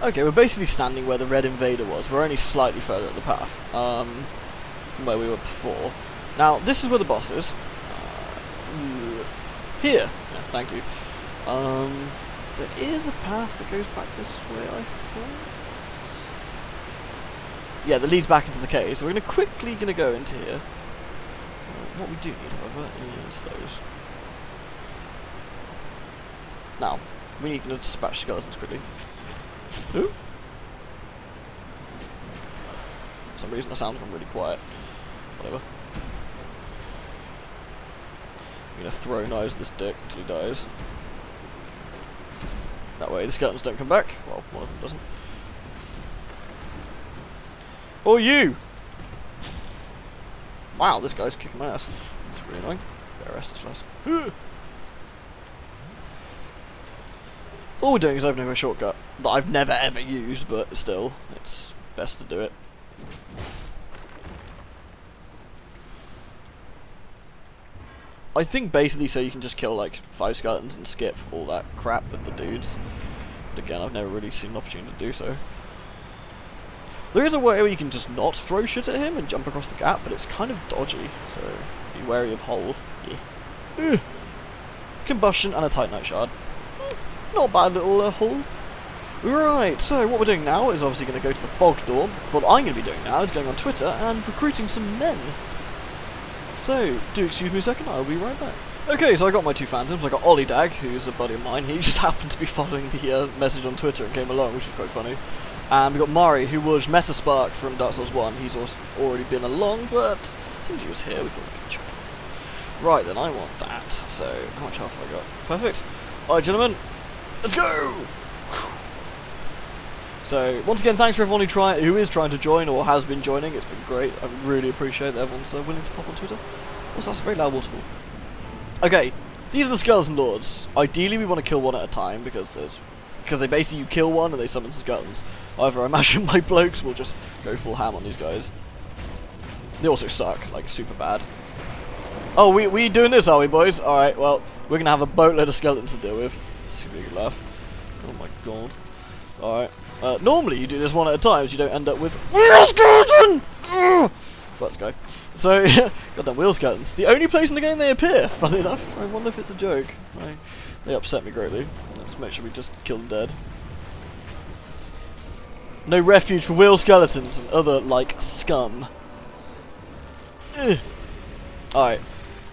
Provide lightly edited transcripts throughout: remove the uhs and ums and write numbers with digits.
Okay, we're basically standing where the red invader was. We're only slightly further up the path from where we were before. Now, this is where the boss is. Here. Yeah, thank you. There is a path that goes back this way, I thought. Yeah, that leads back into the cave. So we're quickly going to go into here. What we do need, however, is those. Now, we need to dispatch skeletons quickly. Ooh. For some reason the sound's gone really quiet. Whatever. I'm gonna throw knives at this dick until he dies. That way the skeletons don't come back. Well, one of them doesn't. Or you! Wow, this guy's kicking my ass. It's really annoying. Better rest this fast. All we're doing is opening a shortcut that I've never ever used, but still, it's best to do it. I think basically so you can just kill like 5 skeletons and skip all that crap with the dudes. But again, I've never really seen an opportunity to do so. There is a way where you can just not throw shit at him and jump across the gap, but it's kind of dodgy, so be wary of hole. Yeah. Combustion and a titanite shard. Not a bad little hole. Right, so what we're doing now is obviously going to go to the fog door. What I'm going to be doing now is going on Twitter and recruiting some men. So, do excuse me a second, I'll be right back. Okay, so I got my 2 phantoms. I got Ollie Dag, who's a buddy of mine. He just happened to be following the message on Twitter and came along, which was quite funny. And we got Mari, who was Metaspark from Dark Souls 1. He's also already been along, but since he was here, we thought we could chuck him in. Right, then I want that. So, how much health have I got? Perfect. Alright, gentlemen, let's go! So, once again, thanks for everyone who is trying to join or has been joining. It's been great. I really appreciate that everyone's willing to pop on Twitter. Also, that's a very loud waterfall. Okay, these are the skeleton lords. Ideally, we want to kill one at a time because they basically you kill one and they summon skeletons. However, I imagine my blokes will just go full ham on these guys. They also suck, like super bad. Oh, we doing this, are we, boys? All right. Well, we're gonna have a boatload of skeletons to deal with. This is gonna be a good laugh. Oh my god. All right. Normally you do this one at a time, so you don't end up with wheel skeleton. Let's go. So, goddamn wheel skeletons. The only place in the game they appear. Funnily enough, I wonder if it's a joke. They upset me greatly. Let's make sure we just kill them dead. No refuge for wheel skeletons and other like scum. Alright.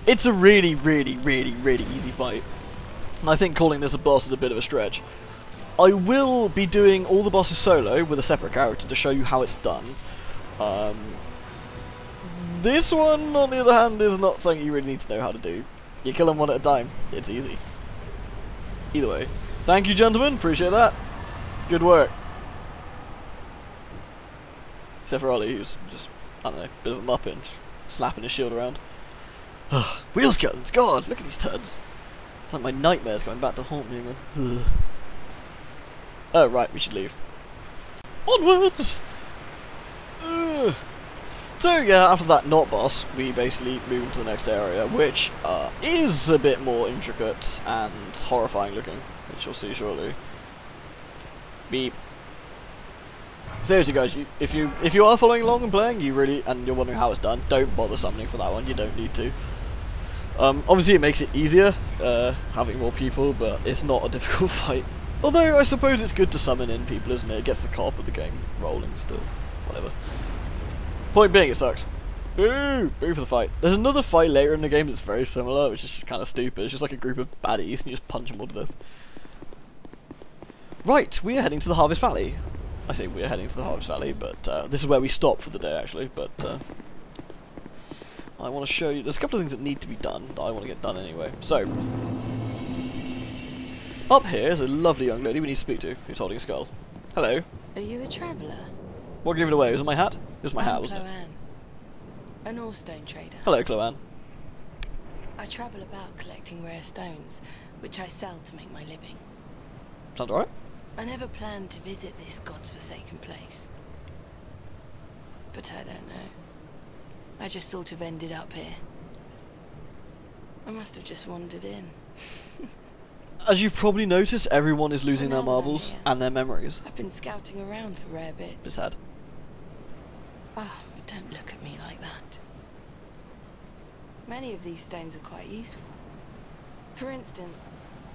It's a really, really, really, really easy fight. And I think calling this a boss is a bit of a stretch. I will be doing all the bosses solo with a separate character to show you how it's done. This one, on the other hand, is not something you really need to know how to do. You kill them one at a time. It's easy. Either way. Thank you, gentlemen. Appreciate that. Good work. Except for Ollie, who's just, I don't know, bit of a muppet, slapping his shield around. Wheel skeletons, God, look at these turds. It's like my nightmares coming back to haunt me again. Oh, right, we should leave. Onwards! So, yeah, after that not boss, we basically move into the next area, which is a bit more intricate and horrifying looking, which you'll see shortly. Beep. Seriously, guys, if you are following along and playing, and you're wondering how it's done, don't bother summoning for that one. You don't need to. Obviously, it makes it easier having more people, but it's not a difficult fight. Although I suppose it's good to summon in people, isn't it? It gets the co-op of the game rolling still. Whatever. Point being, it sucks. Boo! Boo for the fight. There's another fight later in the game that's very similar, which is just kind of stupid. It's just like a group of baddies, and you just punch them all to death. Right, we are heading to the Harvest Valley. I say we are heading to the Harvest Valley, but this is where we stop for the day, actually. But I want to show you. There's a couple of things that need to be done that I want to get done anyway. So, up here is a lovely young lady we need to speak to, who's holding a skull. Hello. Are you a traveller? What gave it away? Was it my hat? It was my hat, wasn't it? An ore stone trader. Hello, Cloanne. I travel about collecting rare stones, which I sell to make my living. Sounds alright. I never planned to visit this God's forsaken place. But I don't know. I just sort of ended up here. I must have just wandered in. As you've probably noticed, everyone is losing their marbles and their memories. I've been scouting around for rare bits. It's sad. Oh, don't look at me like that. Many of these stones are quite useful. For instance,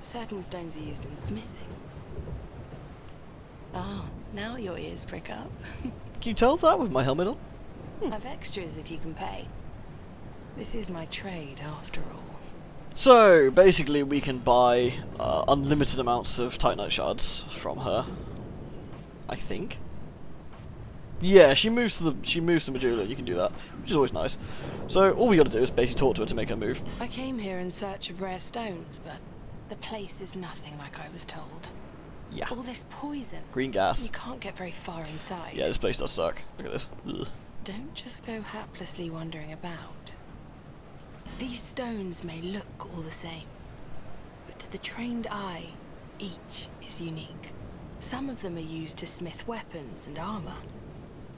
certain stones are used in smithing. Ah, now your ears prick up. Can you tell that with my helmet on? I've extras if you can pay. This is my trade, after all. So, basically we can buy unlimited amounts of Titanite shards from her. I think. Yeah, she moves to Majula, you can do that, which is always nice. So, all we gotta do is basically talk to her to make her move. I came here in search of rare stones, but the place is nothing like I was told. Yeah. All this poison. Green gas. You can't get very far inside. Yeah, this place does suck. Look at this. Ugh. Don't just go haplessly wandering about. These stones may look all the same, but to the trained eye, each is unique. Some of them are used to smith weapons and armor,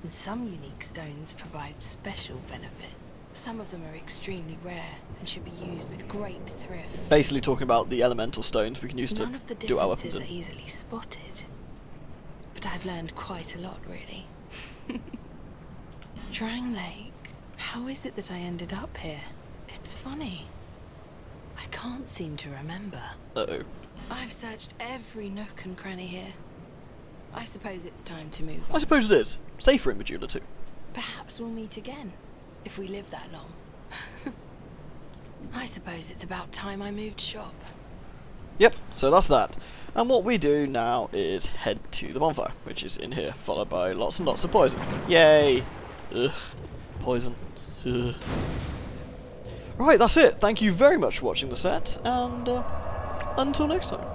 and some unique stones provide special benefits. Some of them are extremely rare and should be used with great thrift. Basically talking about the elemental stones we can use to None of the do our weapons differences in. are easily spotted, but I've learned quite a lot, really. Drang Lake, how is it that I ended up here? It's funny. I can't seem to remember. Uh-oh. I've searched every nook and cranny here. I suppose it's time to move on. I suppose it is. Safer in Majula too. Perhaps we'll meet again, if we live that long. I suppose it's about time I moved shop. Yep, so that's that. And what we do now is head to the bonfire, which is in here, followed by lots and lots of poison. Yay! Ugh. Poison. Ugh. Right, that's it. Thank you very much for watching the set, and until next time.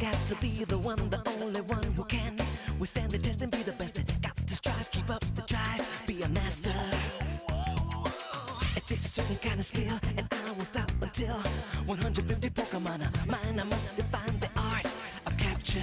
Got to be the one, the only one who can withstand the test and be the best. Got to strive, keep up the drive, be a master. It takes a certain kind of skill, and I won't stop until 150 Pokemon are mine. I must define the art of capture.